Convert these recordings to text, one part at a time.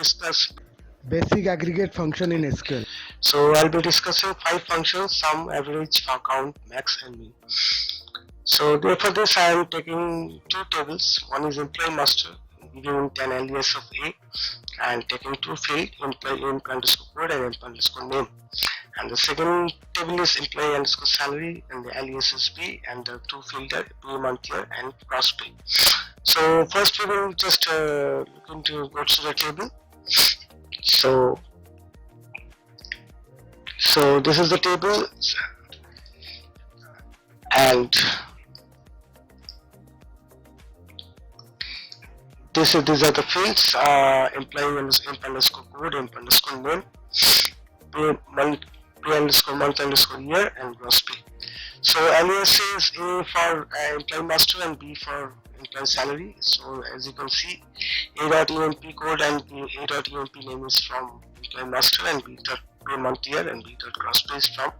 discuss Basic aggregate function in SQL. So I'll be discussing 5 functions: sum, average, count, max, and min. So therefore this I am taking 2 tables. One is employee master giving 10 alias of A, and taking 2 field employee imp underscore code and imp underscore name. And the second table is employee underscore salary, and the alias is B, and the 2 field are pay month year and gross pay. So first we will just going to go to the table. So this is the table, and these are the fields: employee underscore code, imp underscore name, pay underscore month underscore year, and gross pay. So alias is A for employee master and B for employee salary. So as you can see, A.emp code and A.emp name is from employee master, and B dot pay month year and B dot gross pay is from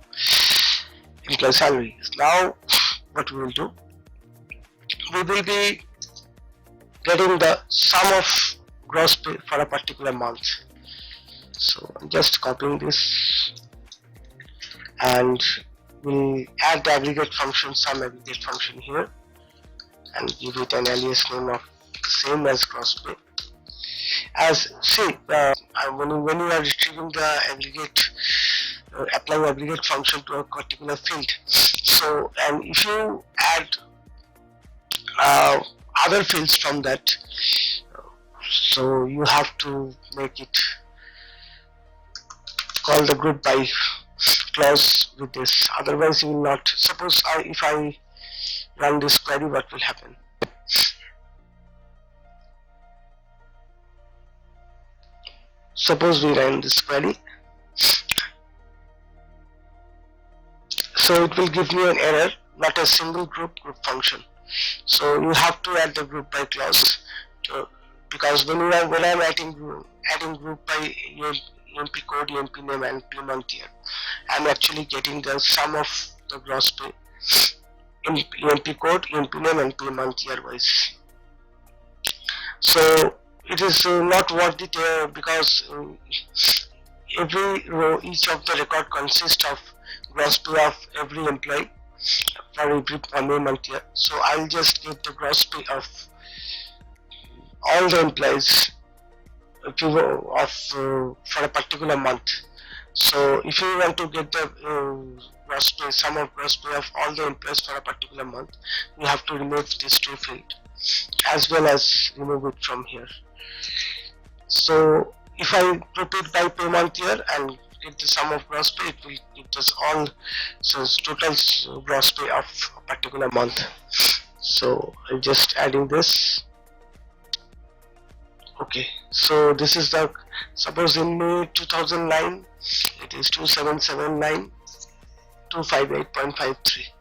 employee salary. Now what we will do, we will be getting the sum of gross pay for a particular month. So I'm just copying this, and we'll add the aggregate function, sum aggregate function here, and give it an alias name of same as gross pay. As see, when you are retrieving the aggregate, applying aggregate function to a particular field. So, and if you add other fields from that, so you have to make it call the group by clause with this, otherwise you will not. Suppose if I run this query, what will happen? Suppose we run this query, so it will give me an error, not a single group function. So you have to add the group by clause, because when I'm adding group by emp code, emp name, and pay month year, I'm actually getting the sum of the gross pay in emp code, emp name, and pay month year wise. So it is not worth it because every row, each of the record consists of gross pay of every employee for every month year. So I'll just get the gross pay of all the employees for a particular month. So if you want to get the gross pay, sum of gross pay of all the employees for a particular month, you have to remove this 2 field as well as remove it from here. So if I group it by pay month year and get the sum of gross pay, it will give us all, so total gross pay of a particular month. So I'm just adding this. Okay, so this is the, suppose in May 2009 it is 2779 258.53.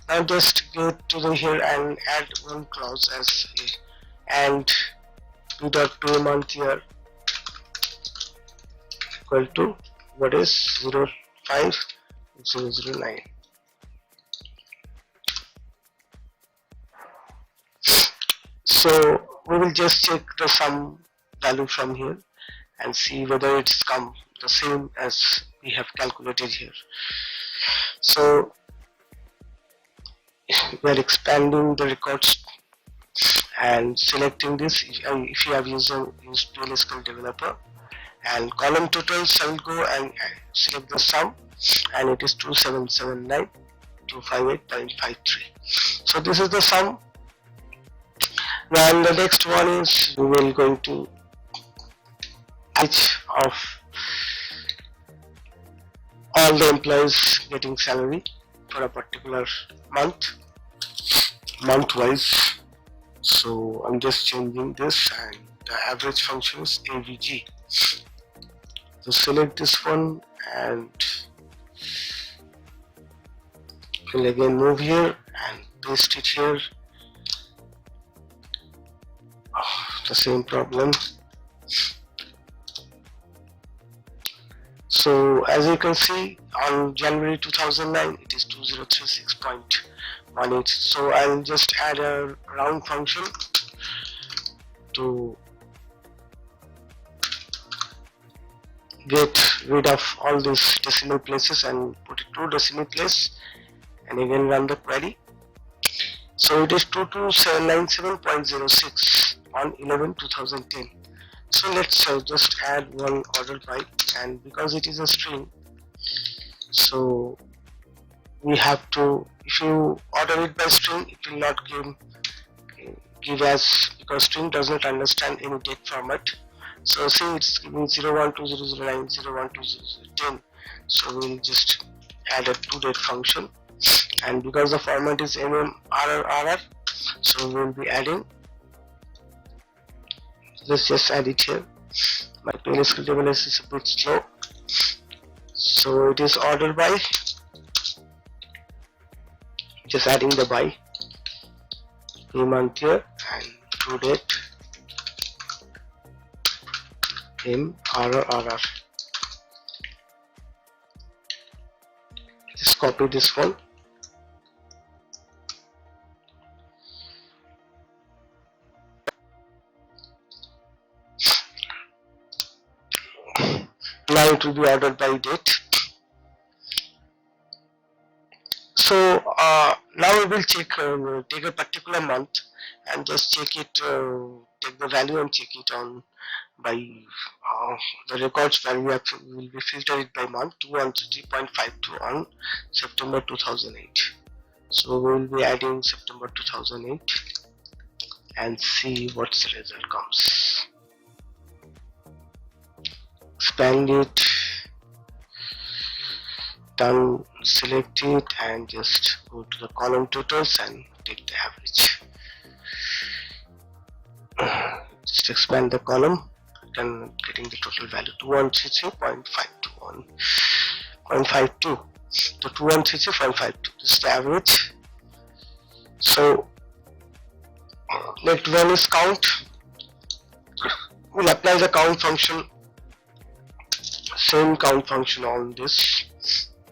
Now just get to the here and add one clause as and p dot pay month year equal to what is 05009. So we will just check the sum value from here and see whether it's come the same as we have calculated here. So we are expanding the records and selecting this. If you have used PL SQL developer, and column totals, I will go and select the sum, and it is 2779 258.53. So this is the sum. Now the next one is we will going to each of all the employees getting salary for a particular month wise. So I'm just changing this, and the average function is AVG. So select this one and will again move here and paste it here. The same problem. So as you can see, on January 2009 it is 2036.18. so I'll just add a round function to get rid of all these decimal places and put it to decimal place, and again run the query. So it is 22797.06 on 11/2010. So let's just add one order by, and because it is a string, so we have to, if you order it by string, it will not give as, because string does not understand any date format. So see, it's giving 012009 012010, so we'll just add a toDate function, and because the format is mmRR, so we'll be adding, let's just add it here. My PLSQL table is a bit slow, so it is order by, just adding the by, pay month here, and toDate mmRR. Just copy this one, now it will be ordered by date. So now we will check, take a particular month and just check it, take the value and check it on by the records value will be filtered by month 213.52 on September 2008. So we will be adding September 2008 and see what the result comes. Expand it, done, select it, and just go to the column totals and take the average. Just expand the column and getting the total value 2133.52 on 0.52 to 2133.52. This is the average. So next one is count. We'll apply the count function, same count function on this.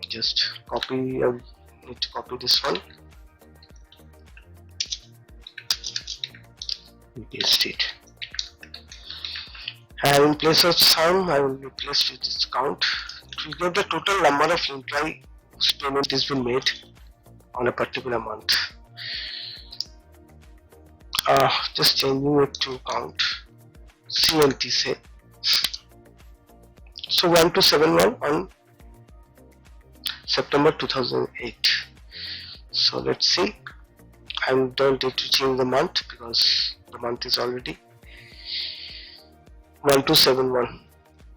Just copy, need to copy this one, paste it, and in place of sum I will replace with this count. It will give the total number of employee whose payment has been made on a particular month. Just changing it to count, CNT say, so 1271 on September 2008. So let's see, I don't need to change the month because the month is already 1271.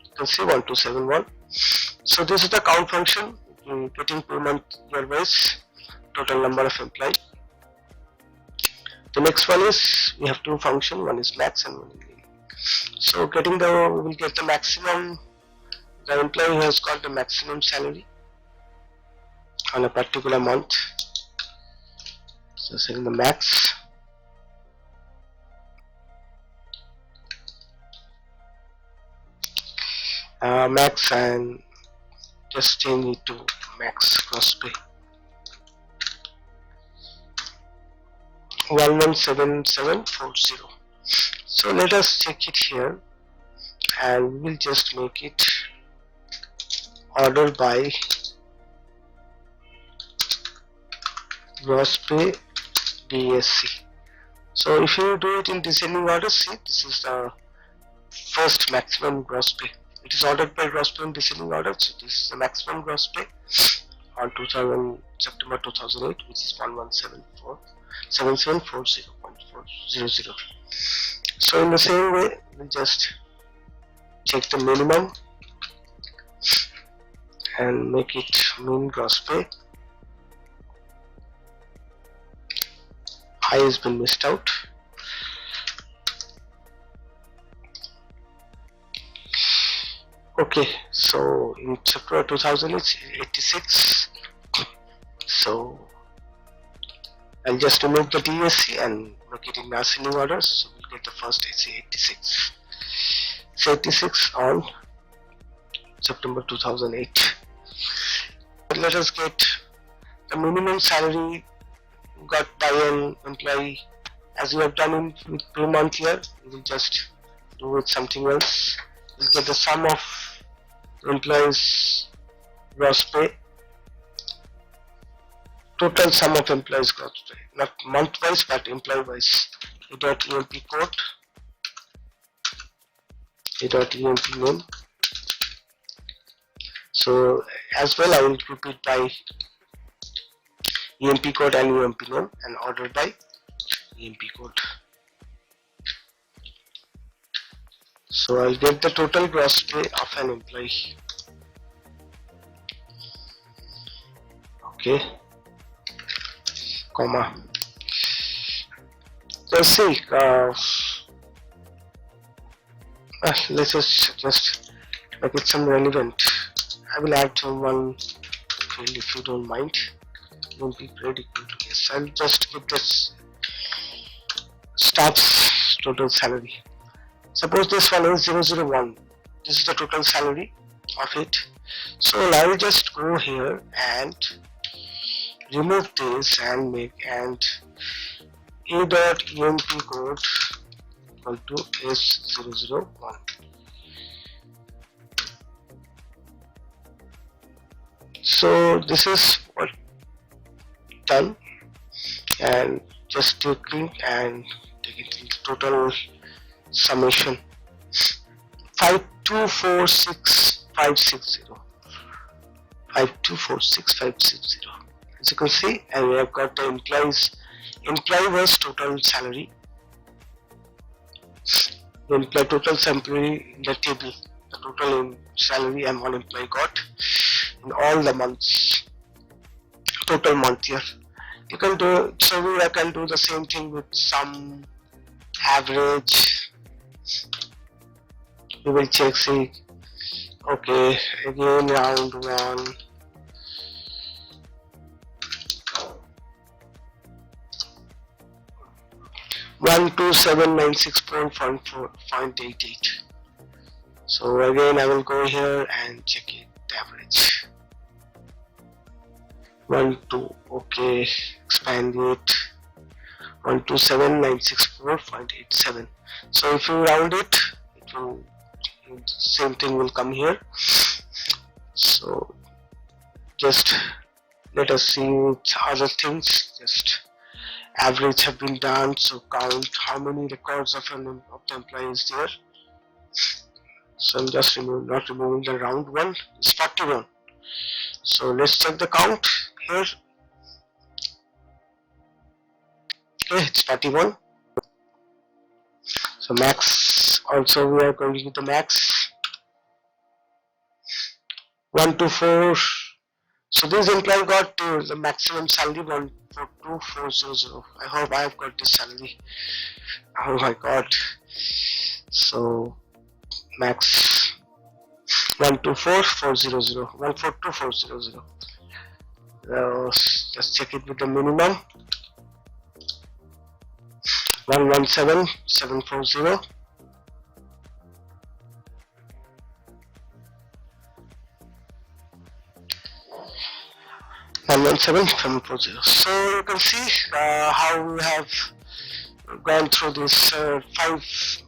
You can see 1271. So this is the count function, getting per month year wise total number of employees. The next one is, we have two functions, one is max and one is min. So getting the, we will get the maximum, the employee who has got the maximum salary on a particular month. So setting the max, max, and just change it to max gross pay 117740. So let us check it here, and we will just make it order by gross pay DSC. So if you do it in descending order, see, this is the first maximum gross pay. It is ordered by gross pay in descending order, so this is the maximum gross pay on September 2008, which is 117740.400. So in the same way, we'll just check the minimum and make it min gross pay. I has been missed out. Okay, so in September 2000 it's 86. So I'll just remove the DSC and make it in ascending order. So we'll get the first 86. It's 86 on September 2008. Let us get the minimum salary got by an employee, as we have done with per month here. We will just do with something else. We'll get the sum of employees gross pay, total sum of employees gross pay, not month wise but employee wise. A.emp code, A.emp name. So as well I will group it by emp code and emp name and order by emp code. So I'll get the total gross pay of an employee. Okay, comma. Let's see. Let's just make it some relevant. I will add one field if you don't mind. Won't be grade equal to yes. I'll just give this staff's total salary. Suppose this one is 001. This is the total salary of it. So I will just go here and remove this and make and A.emp code equal to S001. So this is what done, and just taking and taking the total summation 5246560. 5246560. As you can see, and we have got the employee was total salary, the employee total salary in the table, the total salary and one employee got in all the months, total month year. You can do, so I can do the same thing with some average. We will check, see, okay, again round 1. One 12796.88. So again I will go here and check it, the average. 12, okay, expand it. 12796.87. So if you round it, it will, same thing will come here. So just let us see other things. Just average have been done, so count how many records of the employee is there. So I'm just not removing the round one. It's 41. So let's check the count here. Okay, it's 41. So max, also we are going with the max 124. So this employee got the maximum salary 142,400. I hope I have got this salary. Oh my god. So max 124,400, 142,400. Let's check it with the minimum 117,740. 117,740. So you can see how we have gone through these 5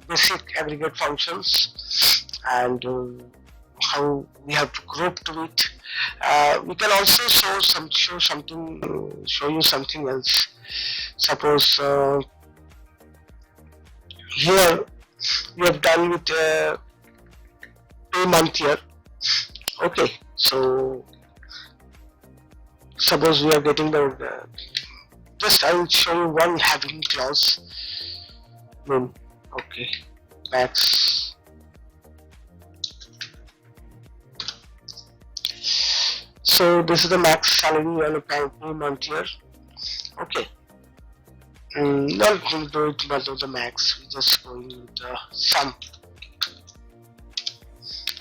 basic aggregate functions, and how we have to group to it. We can also show you something else. Suppose here we have done with pay month year. Okay, so suppose we are getting the just I will show you one having clause. Okay, max. So this is the max salary on a pay month year. Okay, not going to do it below the max. We just going with the sum.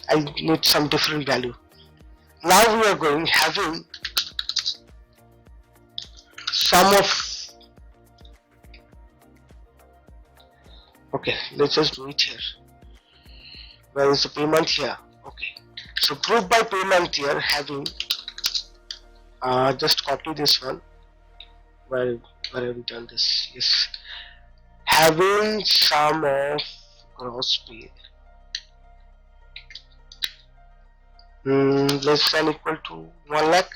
I need some different value. Now we are going having sum of. Okay, let's just do it here. Where is the payment here? Okay, so group by payment here having. Just copy this one. Where have we done this? Yes, having sum of gross pay. less than equal to 1 lakh,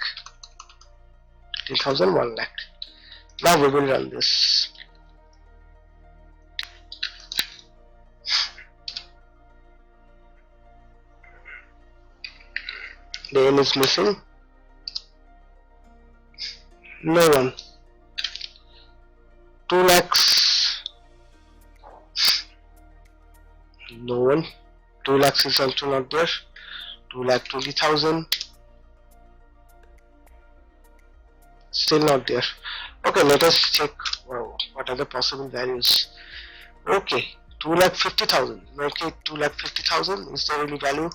10,000, 1 lakh. Now we will run this. The N is missing. No one. 2 lakhs. No one. 2 lakhs is also not there. 2,20,000. Still not there. Okay, let us check what are the possible values. Okay, 2,50,000. Okay, 2,50,000. Is there any value?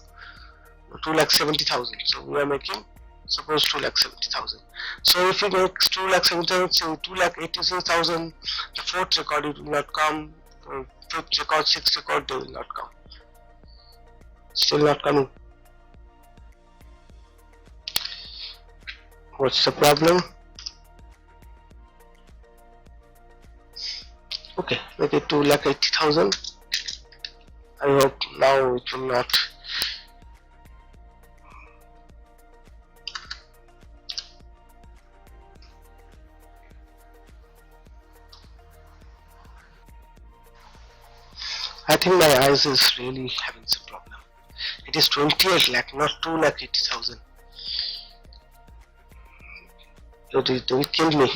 2,70,000. So we are making, suppose 2,70,000. So if we make 2,70,000, so 2,86,000, the fourth record it will not come. Fifth record, sixth record, they will not come. Still not coming. What's the problem? Okay, make it 2,80,000. I hope now it will not. I think my eyes is really having some problem. It is 28 lakh, not 2,80,000. They will kill me.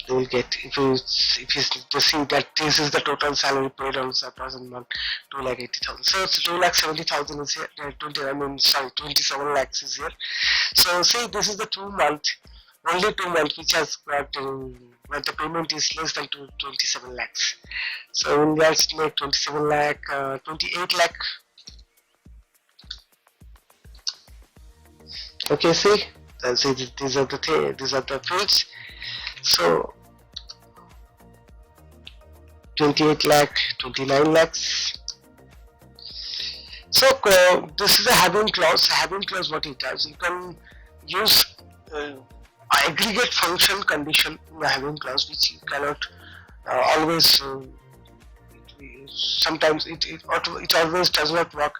They will get, if you see that this is the total salary paid on the present month, 2,80,000. So it's 2,70,000 is here. 27 lakhs is here. So see, this is the 2 month, only 2 months which has got when the payment is less than 27 lakhs. So we'll just make 27 lakh, 28 lakh. Okay, see, these are the fields. So 28 lakh, 29 lakhs. So this is a having clause. Having clause, what it does, you can use aggregate function condition in the having clause, which you cannot always. Sometimes it always does not work.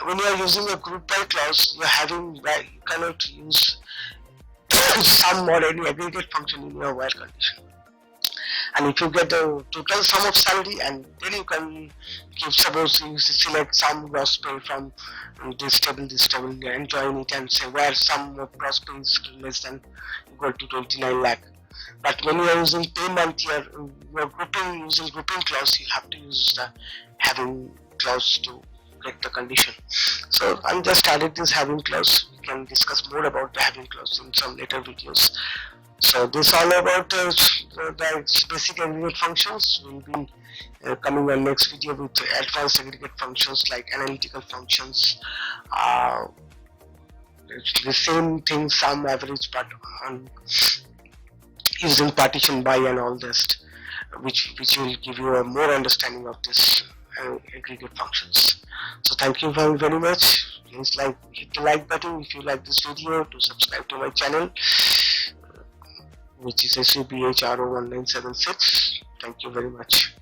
When you are using a group by clause, you cannot use sum or any aggregate function in your while condition. And if you get the total sum of salary, and then you can give, suppose you select sum gross pay from this table, and join it and say where sum of gross pay is less than equal to 29 lakh. But when you are using pay month, you are using grouping clause, you have to use the having clause to get the condition. So I'm just added this having clause. We can discuss more about the having clause in some later videos. So this all about the basic aggregate functions. We'll be coming on next video with advanced aggregate functions like analytical functions. It's the same thing, sum, average, but on using partition by and all this, which will give you a more understanding of this aggregate functions. So thank you very, very much. Please hit the like button if you like this video, to subscribe to my channel, which is SUBHRO1976. Thank you very much.